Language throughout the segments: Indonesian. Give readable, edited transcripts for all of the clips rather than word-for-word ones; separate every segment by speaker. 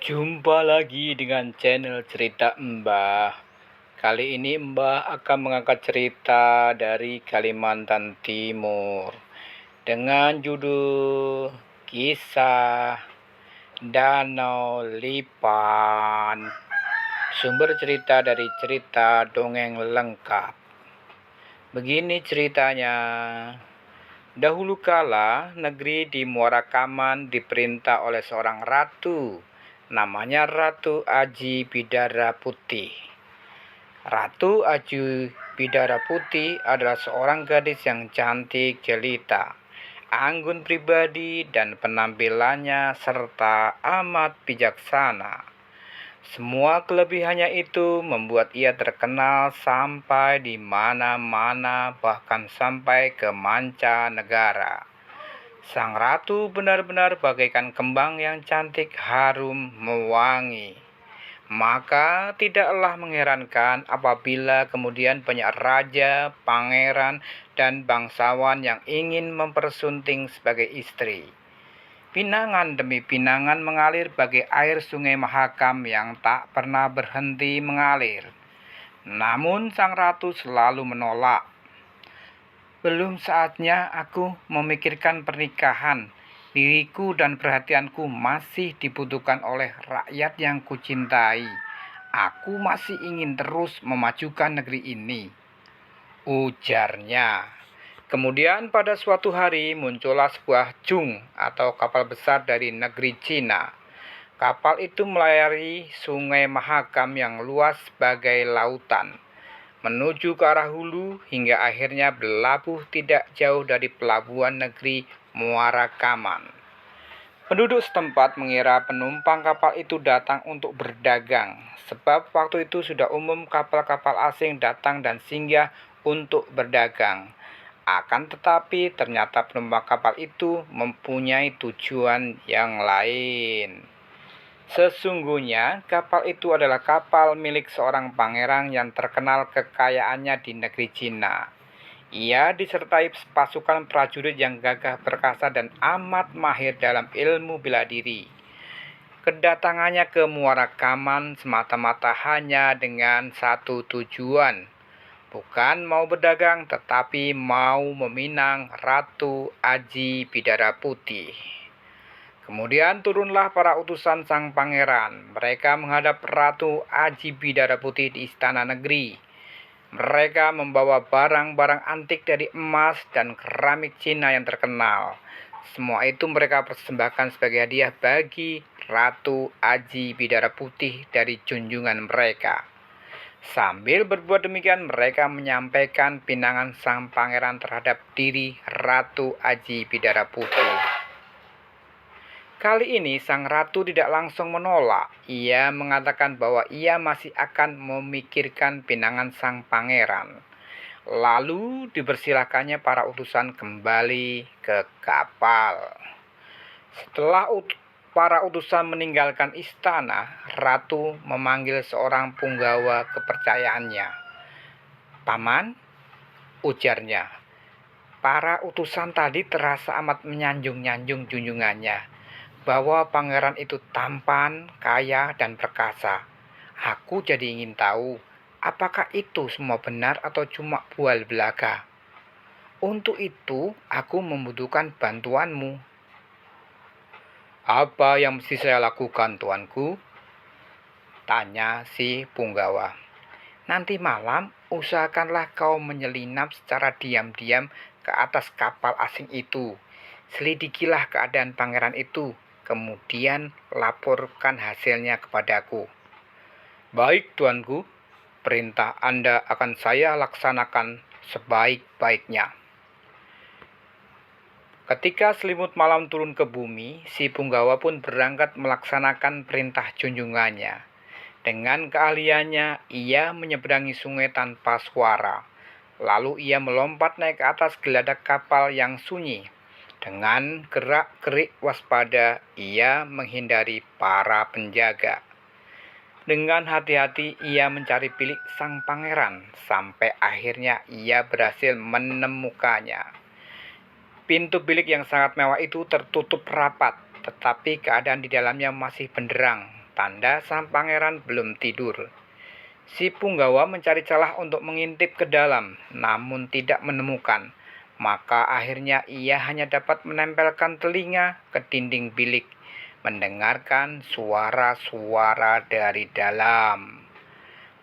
Speaker 1: Jumpa lagi dengan channel cerita Mbah. Kali ini Mbah akan mengangkat cerita dari Kalimantan Timur dengan judul Kisah Danau Lipan. Sumber cerita dari cerita dongeng lengkap. Begini ceritanya. Dahulu kala, negeri di Muara Kaman diperintah oleh seorang ratu. Namanya Ratu Aji Bidara Putih. Ratu Aji Bidara Putih adalah seorang gadis yang cantik jelita, anggun pribadi dan penampilannya serta amat bijaksana. Semua kelebihannya itu membuat ia terkenal sampai di mana-mana, bahkan sampai ke mancanegara. Sang ratu benar-benar bagaikan kembang yang cantik, harum, mewangi. Maka tidaklah mengherankan apabila kemudian banyak raja, pangeran, dan bangsawan yang ingin mempersunting sebagai istri. Pinangan demi pinangan mengalir bagai air sungai Mahakam yang tak pernah berhenti mengalir. Namun sang ratu selalu menolak. Belum saatnya aku memikirkan pernikahan. Diriku dan perhatianku masih dibutuhkan oleh rakyat yang kucintai. Aku masih ingin terus memajukan negeri ini, ujarnya. Kemudian pada suatu hari muncullah sebuah jung atau kapal besar dari negeri Cina. Kapal itu melayari sungai Mahakam yang luas sebagai lautan, menuju ke arah hulu hingga akhirnya berlabuh tidak jauh dari pelabuhan negeri Muara Kaman. Penduduk setempat mengira penumpang kapal itu datang untuk berdagang, sebab waktu itu sudah umum kapal-kapal asing datang dan singgah untuk berdagang. Akan tetapi ternyata penumpang kapal itu mempunyai tujuan yang lain. Sesungguhnya kapal itu adalah kapal milik seorang pangeran yang terkenal kekayaannya di negeri Cina. Ia disertai pasukan prajurit yang gagah perkasa dan amat mahir dalam ilmu bela diri. Kedatangannya ke Muara Kaman semata-mata hanya dengan satu tujuan. Bukan mau berdagang, tetapi mau meminang Ratu Aji Bidara Putih. Kemudian turunlah para utusan sang pangeran. Mereka menghadap Ratu Aji Bidara Putih di istana negeri. Mereka membawa barang-barang antik dari emas dan keramik Cina yang terkenal. Semua itu mereka persembahkan sebagai hadiah bagi Ratu Aji Bidara Putih dari junjungan mereka. Sambil berbuat demikian, mereka menyampaikan pinangan sang pangeran terhadap diri Ratu Aji Bidara Putih. Kali ini sang ratu tidak langsung menolak. Ia mengatakan bahwa ia masih akan memikirkan pinangan sang pangeran. Lalu dipersilakannya para utusan kembali ke kapal. Setelah para utusan meninggalkan istana, ratu memanggil seorang punggawa kepercayaannya. "Paman," ujarnya, "para utusan tadi terasa amat menyanjung-nyanjung junjungannya, bahwa pangeran itu tampan, kaya, dan perkasa. Aku jadi ingin tahu, apakah itu semua benar atau cuma bual belaga? Untuk itu, aku membutuhkan bantuanmu." "Apa yang mesti saya lakukan, tuanku?" tanya si punggawa. "Nanti malam, usahakanlah kau menyelinap secara diam-diam ke atas kapal asing itu. Selidikilah keadaan pangeran itu. Kemudian laporkan hasilnya kepadaku." "Baik, tuanku. Perintah Anda akan saya laksanakan sebaik-baiknya." Ketika selimut malam turun ke bumi, si punggawa pun berangkat melaksanakan perintah junjungannya. Dengan keahliannya, ia menyeberangi sungai tanpa suara. Lalu ia melompat naik ke atas geladak kapal yang sunyi. Dengan gerak-gerik waspada, ia menghindari para penjaga. Dengan hati-hati ia mencari bilik sang pangeran, sampai akhirnya ia berhasil menemukannya. Pintu bilik yang sangat mewah itu tertutup rapat, tetapi keadaan di dalamnya masih benderang. tanda sang pangeran belum tidur. Si Punggawa mencari celah untuk mengintip ke dalam, namun tidak menemukan. Maka akhirnya ia hanya dapat menempelkan telinga ke dinding bilik, mendengarkan suara-suara dari dalam.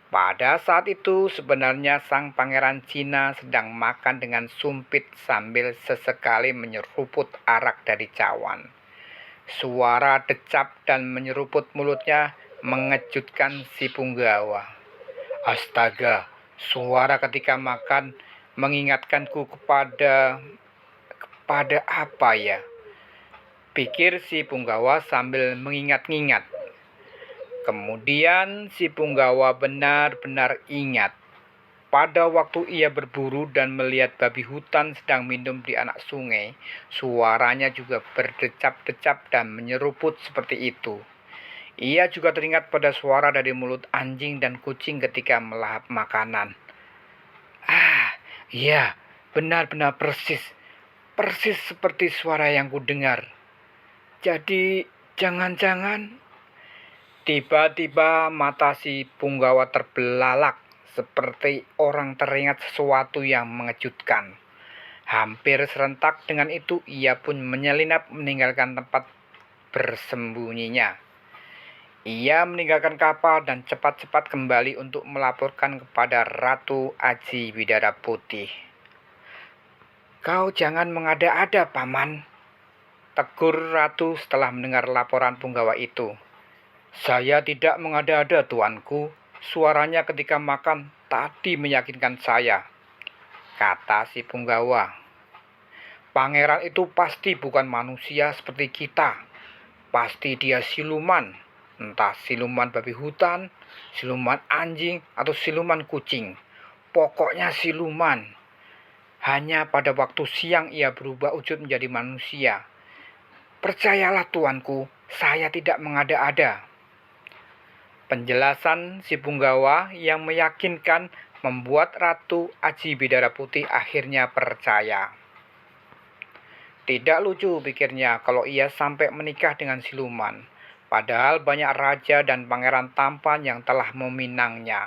Speaker 1: Pada saat itu sebenarnya sang pangeran Cina sedang makan dengan sumpit sambil sesekali menyeruput arak dari cawan. Suara decap dan menyeruput mulutnya mengejutkan si Punggawa. Astaga, suara ketika makan mengingatkanku kepada apa ya? Pikir si Punggawa sambil mengingat-ingat. Kemudian si Punggawa benar-benar ingat. Pada waktu ia berburu dan melihat babi hutan sedang minum di anak sungai, suaranya juga berdecap-decap dan menyeruput seperti itu. Ia juga teringat pada suara dari mulut anjing dan kucing ketika melahap makanan. Iya, benar-benar persis. Persis seperti suara yang kudengar. Jadi, jangan-jangan... Tiba-tiba mata si Punggawa terbelalak seperti orang teringat sesuatu yang mengejutkan. Hampir serentak dengan itu ia pun menyelinap meninggalkan tempat bersembunyinya. Ia meninggalkan kapal dan cepat-cepat kembali untuk melaporkan kepada Ratu Aji Bidara Putih. "Kau jangan mengada-ada, Paman," tegur Ratu setelah mendengar laporan Punggawa itu. "Saya tidak mengada-ada, tuanku. Suaranya ketika makan tadi meyakinkan saya," kata si Punggawa. "Pangeran itu pasti bukan manusia seperti kita. Pasti dia siluman. Entah siluman babi hutan, siluman anjing, atau siluman kucing. Pokoknya siluman. Hanya pada waktu siang ia berubah wujud menjadi manusia. Percayalah, tuanku, saya tidak mengada-ada." Penjelasan si Punggawa yang meyakinkan membuat Ratu Aji Bidara Putih akhirnya percaya. Tidak lucu pikirnya kalau ia sampai menikah dengan siluman, padahal banyak raja dan pangeran tampan yang telah meminangnya.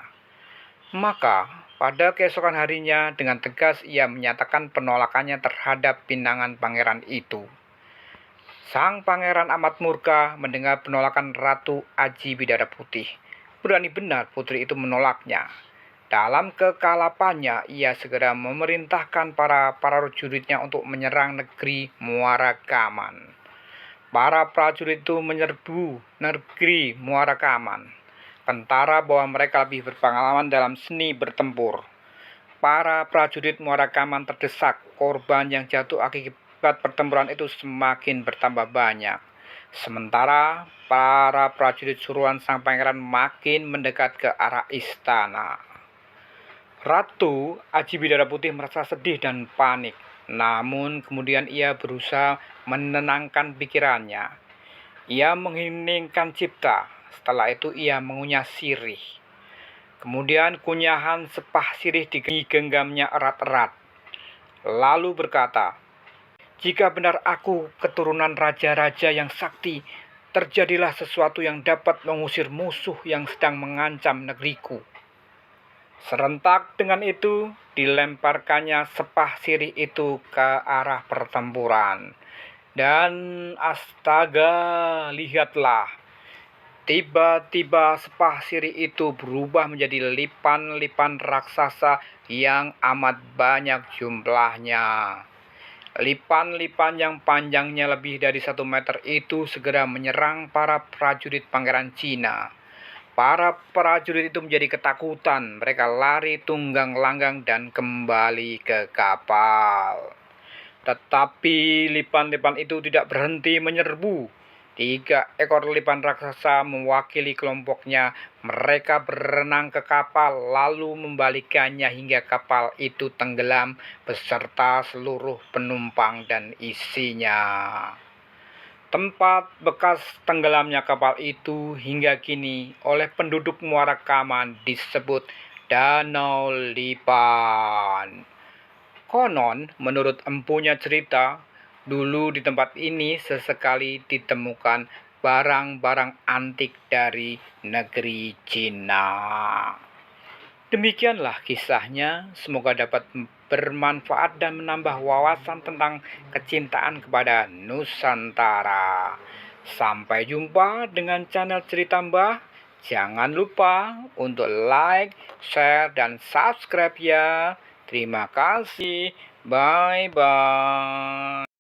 Speaker 1: Maka pada keesokan harinya dengan tegas ia menyatakan penolakannya terhadap pinangan pangeran itu. Sang pangeran amat murka mendengar penolakan Ratu Aji Bidara Putih. Berani benar putri itu menolaknya. Dalam kekalapannya, ia segera memerintahkan para prajuritnya untuk menyerang negeri Muara Kaman. Para prajurit itu menyerbu negeri Muara Kaman. Tentara bahwa mereka lebih berpengalaman dalam seni bertempur. Para prajurit Muara Kaman terdesak, korban yang jatuh akibat pertempuran itu semakin bertambah banyak. Sementara para prajurit suruhan sang pangeran makin mendekat ke arah istana. Ratu Aji Bidara Putih merasa sedih dan panik. Namun kemudian ia berusaha menenangkan pikirannya. Ia mengheningkan cipta. Setelah itu ia mengunyah sirih. Kemudian kunyahan sepah sirih digenggamnya erat-erat. Lalu berkata, "Jika benar aku keturunan raja-raja yang sakti, terjadilah sesuatu yang dapat mengusir musuh yang sedang mengancam negeriku." Serentak dengan itu, dilemparkannya sepah sirih itu ke arah pertempuran. Dan astaga, lihatlah. Tiba-tiba sepah sirih itu berubah menjadi lipan-lipan raksasa yang amat banyak jumlahnya. Lipan-lipan yang panjangnya lebih dari 1 meter itu segera menyerang para prajurit pangeran Cina. Para prajurit itu menjadi ketakutan. Mereka lari tunggang langgang dan kembali ke kapal. Tetapi lipan-lipan itu tidak berhenti menyerbu. 3 ekor lipan raksasa mewakili kelompoknya. Mereka berenang ke kapal lalu membalikannya hingga kapal itu tenggelam beserta seluruh penumpang dan isinya. Tempat bekas tenggelamnya kapal itu hingga kini oleh penduduk Muara Kaman disebut Danau Lipan. Konon, menurut empunya cerita, dulu di tempat ini sesekali ditemukan barang-barang antik dari negeri Cina. Demikianlah kisahnya, semoga dapat bermanfaat dan menambah wawasan tentang kecintaan kepada Nusantara. Sampai jumpa dengan channel Cerita Mbah. Jangan lupa untuk like, share, dan subscribe ya. Terima kasih. Bye-bye.